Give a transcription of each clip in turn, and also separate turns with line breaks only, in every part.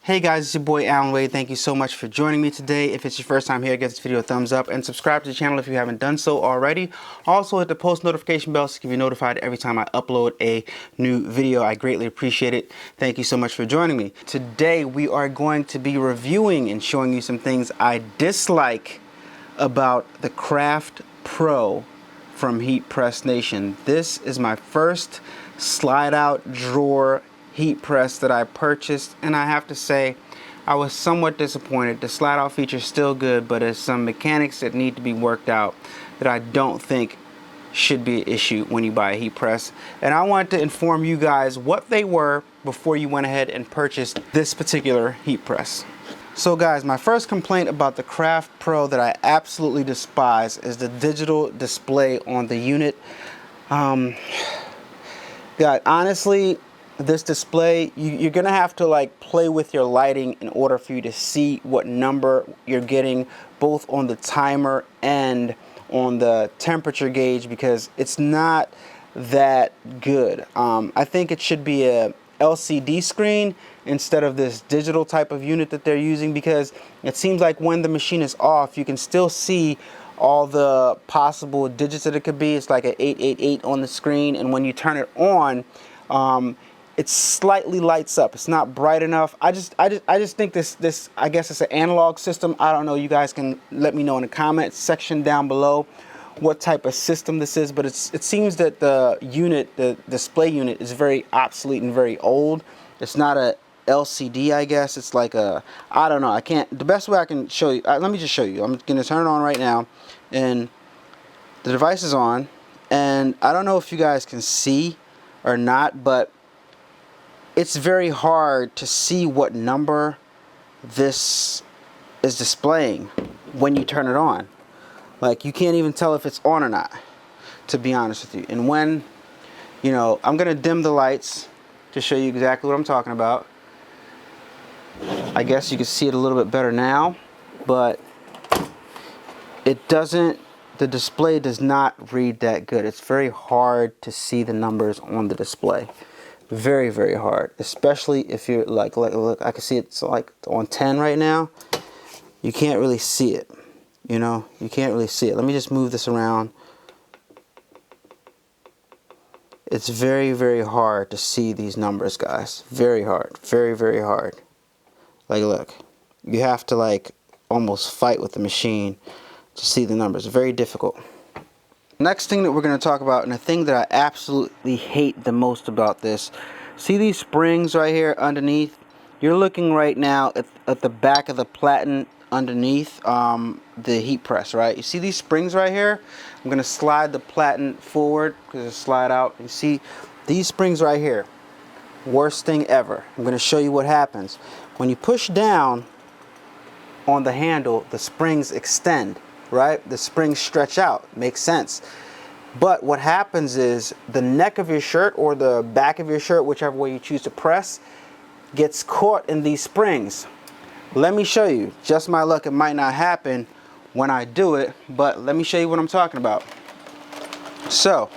Hey guys, it's your boy Allan Wade. Thank you so much for joining me today. If it's your first time here, give this video a thumbs up and subscribe to the channel if you haven't done so already. Also hit the post notification bell so you can be notified every time I upload a new video. I greatly appreciate it. Thank you so much for joining me. Today we are going to be reviewing and showing you some things I dislike about the Craft Pro from Heat Press Nation. This is my first slide out drawer heat press that I purchased, and I have to say I was somewhat disappointed. The slide out feature is still good, but there's some mechanics that need to be worked out that I don't think should be an issue when you buy a heat press. And I wanted to inform you guys what they were before you went ahead and purchased this particular heat press. So guys, my first complaint about the Craft Pro that I absolutely despise is the digital display on the unit. God, honestly, this display, you're gonna have to like play with your lighting in order for you to see what number you're getting, both on the timer and on the temperature gauge, because it's not that good. I think it should be a LCD screen instead of this digital type of unit that they're using, because it seems like when the machine is off, you can still see all the possible digits that it could be. It's like an 888 on the screen, and when you turn it on, it slightly lights up. It's not bright enough. I just think this I guess it's an analog system. I don't know. You guys can let me know in the comments section down below what type of system this is, but it seems that the unit, the display unit, is very obsolete and very old. It's not a LCD, I guess. It's like a, I don't know. I can't, the best way I can show you, let me just show you. I'm gonna turn it on right now, and the device is on, and I don't know if you guys can see or not, but it's very hard to see what number this is displaying when you turn it on. Like, you can't even tell if it's on or not, to be honest with you. And when, you know, I'm gonna dim the lights to show you exactly what I'm talking about. I guess you can see it a little bit better now, but it doesn't, the display does not read that good. It's very hard to see the numbers on the display. Very, very hard, especially if you're like look, I can see it's like on 10 right now. You can't really see it, you know, you can't really see it. Let me just move this around. It's very, very hard to see these numbers, guys. Very hard, very, very hard. Like, look, you have to like almost fight with the machine to see the numbers. Very difficult. Next thing that we're going to talk about, and the thing that I absolutely hate the most about this, see these springs right here underneath? You're looking right now at the back of the platen underneath the heat press, right? You see these springs right here? I'm going to slide the platen forward because it'll slide out. You see these springs right here? Worst thing ever. I'm going to show you what happens. When you push down on the handle, the springs extend. Right? The springs stretch out. Makes sense. But what happens is the neck of your shirt or the back of your shirt, whichever way you choose to press, gets caught in these springs. Let me show you. Just my luck, it might not happen when I do it, but let me show you what I'm talking about. So,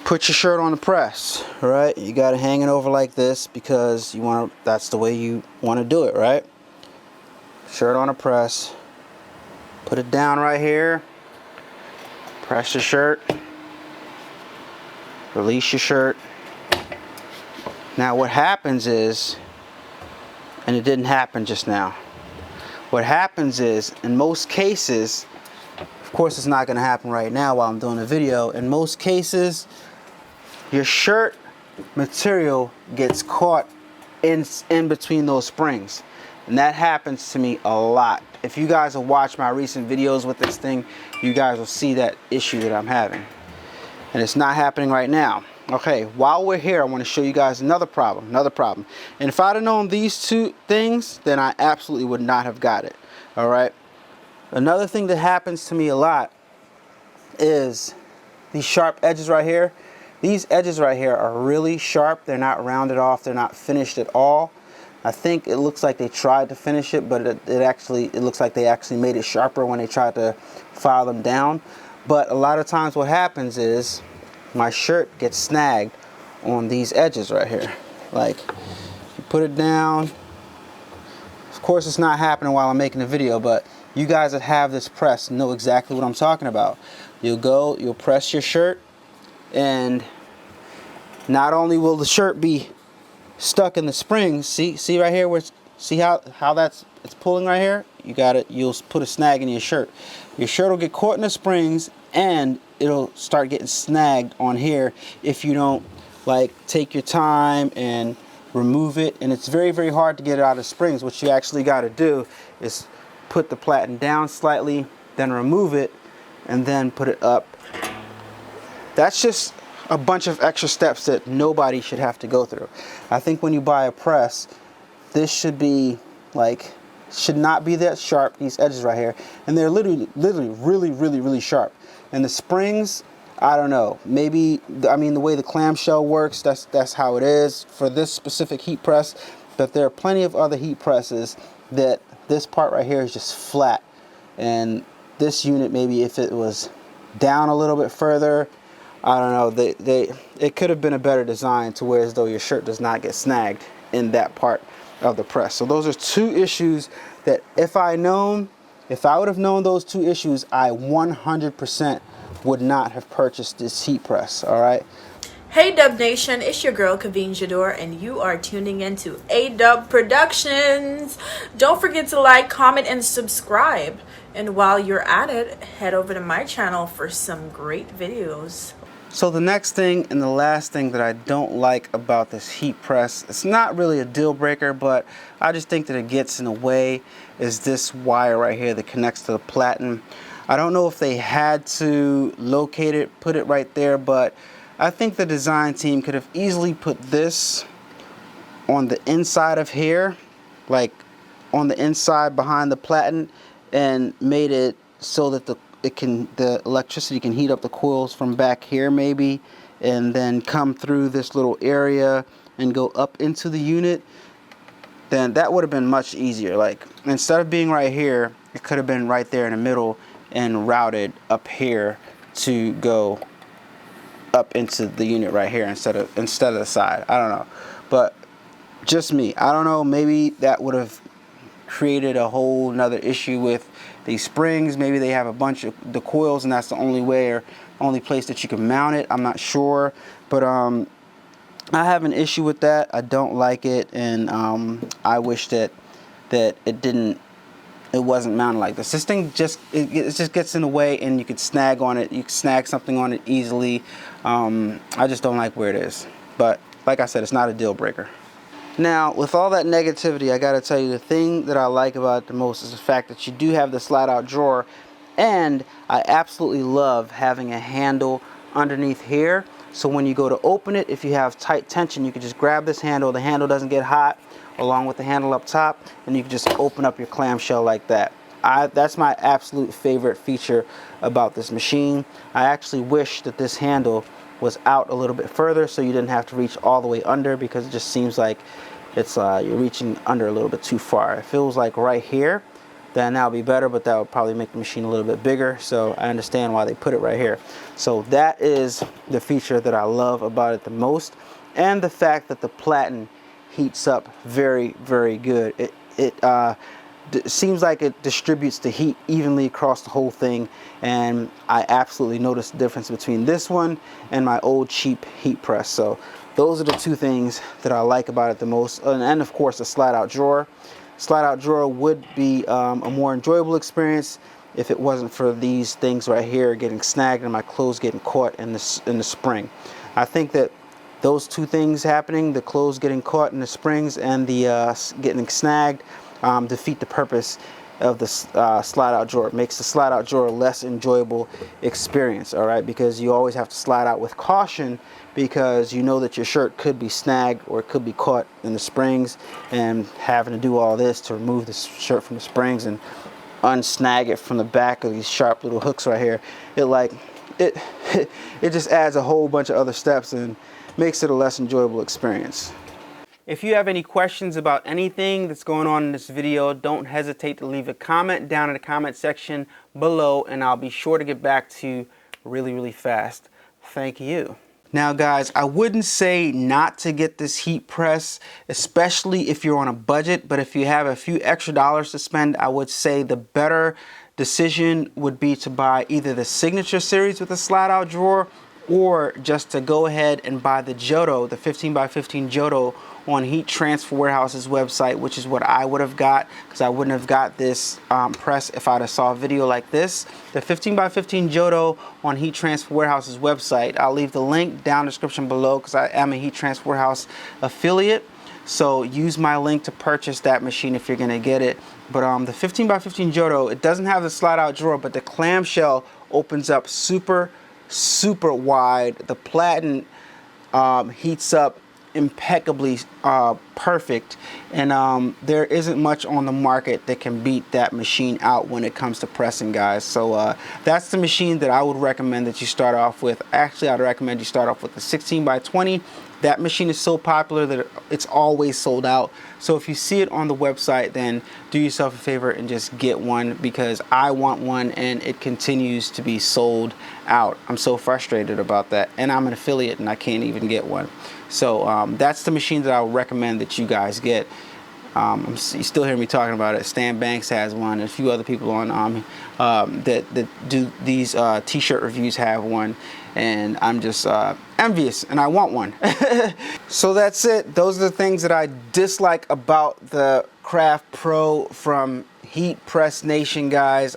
put your shirt on the press, right? You got to hang it over like this because you want to, that's the way you want to do it, right? Shirt on a press. Put it down right here, press your shirt, release your shirt. Now what happens is, and it didn't happen just now, what happens is, in most cases, of course it's not going to happen right now while I'm doing a video, in most cases, your shirt material gets caught in between those springs. And that happens to me a lot. If you guys will watch my recent videos with this thing, you guys will see that issue that I'm having. And it's not happening right now. Okay, while we're here, I want to show you guys another problem. And if I'd have known these two things, then I absolutely would not have got it. All right. Another thing that happens to me a lot is these sharp edges right here. These edges right here are really sharp. They're not rounded off. They're not finished at all. I think it looks like they tried to finish it, but it looks like they actually made it sharper when they tried to file them down. But a lot of times what happens is my shirt gets snagged on these edges right here. Like, you put it down. Of course, it's not happening while I'm making the video, but you guys that have this press know exactly what I'm talking about. You'll press your shirt, and not only will the shirt be stuck in the springs, see right here where see how it's pulling right here? You'll put a snag in your shirt. Your shirt will get caught in the springs, and it'll start getting snagged on here if you don't like take your time and remove it. And it's very, very hard to get it out of the springs. What you actually got to do is put the platen down slightly, then remove it, and then put it up. That's just a bunch of extra steps that nobody should have to go through. I think when you buy a press, this should not be that sharp, these edges right here, and they're literally really sharp. And the springs, I don't know, maybe, I mean, the way the clamshell works, that's how it is for this specific heat press. But there are plenty of other heat presses that this part right here is just flat, and this unit, maybe if it was down a little bit further, I don't know, it could have been a better design to where as though your shirt does not get snagged in that part of the press. So those are two issues that if I would have known those two issues, I 100% would not have purchased this heat press. All right.
Hey Dubb Nation, it's your girl Kaveen Jador, and you are tuning into A-Dubb Productions. Don't forget to like, comment, and subscribe. And while you're at it, head over to my channel for some great videos.
So the next thing and the last thing that I don't like about this heat press, it's not really a deal breaker, but I just think that it gets in the way, is this wire right here that connects to the platen. I don't know if they had to locate it, put it right there, but I think the design team could have easily put this on the inside of here, like on the inside behind the platen, and made it so that the electricity can heat up the coils from back here maybe, and then come through this little area and go up into the unit. Then that would have been much easier. Like, instead of being right here, it could have been right there in the middle and routed up here to go up into the unit right here instead of the side. I don't know, but just me, I don't know, maybe that would have created a whole nother issue with these springs. Maybe they have a bunch of the coils and that's the only way or only place that you can mount it. I'm not sure, but I have an issue with that. I don't like it, and I wish that it wasn't mounted like this. This thing just gets in the way, and you could snag on it. You can snag something on it easily. I just don't like where it is. But like I said, it's not a deal breaker. Now, with all that negativity, I gotta tell you, the thing that I like about it the most is the fact that you do have the slide out drawer, and I absolutely love having a handle underneath here. So when you go to open it, if you have tight tension, you can just grab this handle. The handle doesn't get hot, along with the handle up top, and you can just open up your clamshell like that. That's my absolute favorite feature about this machine. I actually wish that this handle was out a little bit further so you didn't have to reach all the way under, because it just seems like it's you're reaching under a little bit too far. If it was like right here, then that would be better, but that would probably make the machine a little bit bigger. So I understand why they put it right here. So that is the feature that I love about it the most, and the fact that the platen heats up very, very good. It seems like it distributes the heat evenly across the whole thing, and I absolutely noticed the difference between this one and my old cheap heat press. So those are the two things that I like about it the most, and of course the slide out drawer. Slide out drawer would be a more enjoyable experience if it wasn't for these things right here getting snagged and my clothes getting caught in the spring. I think that those two things happening, the clothes getting caught in the springs and the getting snagged, defeat the purpose of the slide out drawer. It makes the slide out drawer a less enjoyable experience, all right, because you always have to slide out with caution, because you know that your shirt could be snagged or it could be caught in the springs, and having to do all this to remove the shirt from the springs and unsnag it from the back of these sharp little hooks right here, it just adds a whole bunch of other steps and makes it a less enjoyable experience. If you have any questions about anything that's going on in this video, don't hesitate to leave a comment down in the comment section below, and I'll be sure to get back to you really, really fast. Thank you. Now guys, I wouldn't say not to get this heat press, especially if you're on a budget, but if you have a few extra dollars to spend, I would say the better decision would be to buy either the Signature series with a slide out drawer, or just to go ahead and buy the Jodo, the 15x15 Jodo on Heat Transfer Warehouse's website, which is what I would have got, because I wouldn't have got this press if I'd have saw a video like this. The 15x15 Jodo on Heat Transfer Warehouse's website. I'll leave the link down in the description below because I am a Heat Transfer Warehouse affiliate. So use my link to purchase that machine if you're gonna get it. But the 15x15 Jodo, it doesn't have the slide out drawer, but the clamshell opens up super wide. The platen heats up impeccably perfect, and there isn't much on the market that can beat that machine out when it comes to pressing, guys. So that's the machine that I would recommend that you start off with. Actually, I'd recommend you start off with the 16x20. That machine is so popular that it's always sold out. So if you see it on the website, then do yourself a favor and just get one, because I want one and it continues to be sold out. I'm so frustrated about that, and I'm an affiliate and I can't even get one. So that's the machine that I would recommend that you guys get. You still hear me talking about it. Stan Banks has one, and a few other people on that do these t-shirt reviews have one, and I'm just envious and I want one. So that's it. Those are the things that I dislike about the Craft Pro from Heat Press Nation, guys.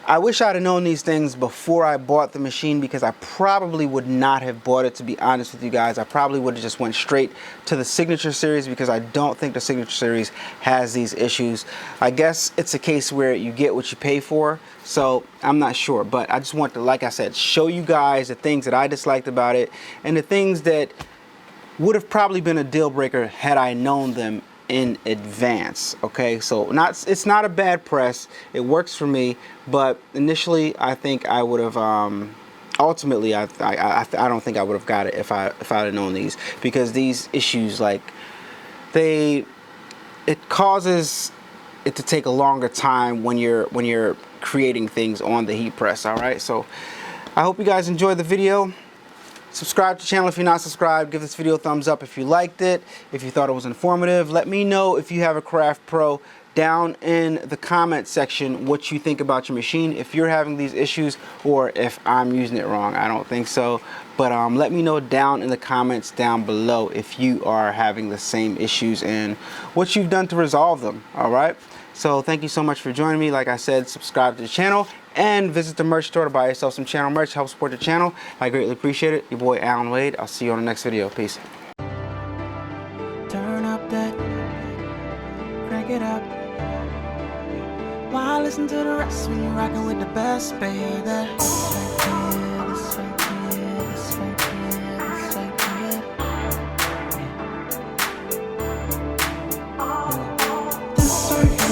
I wish I'd have known these things before I bought the machine, because I probably would not have bought it, to be honest with you guys. I probably would have just went straight to the Signature series, because I don't think the Signature series has these issues. I guess it's a case where you get what you pay for, so I'm not sure. But I just want to, like I said, show you guys the things that I disliked about it, and the things that would have probably been a deal breaker had I known them in advance. Okay, so it's not a bad press, it works for me, but initially I think I would have ultimately I don't think I would have got it if I had known these, because these issues, like, it causes it to take a longer time when you're creating things on the heat press. All right, so I hope you guys enjoyed the video. Subscribe to the channel if you're not subscribed. Give this video a thumbs up if you liked it, if you thought it was informative. Let me know if you have a Craft Pro down in the comment section what you think about your machine, if you're having these issues or if I'm using it wrong. I don't think so, but let me know down in the comments down below if you are having the same issues and what you've done to resolve them. All right, so thank you so much for joining me. Like I said, subscribe to the channel and visit the merch store to buy yourself some channel merch. Help support the channel. I greatly appreciate it. Your boy Allan Wade. I'll see you on the next video. Peace.
Turn up that, crank it up. Why listen to the rest when you're rocking with the best, baby?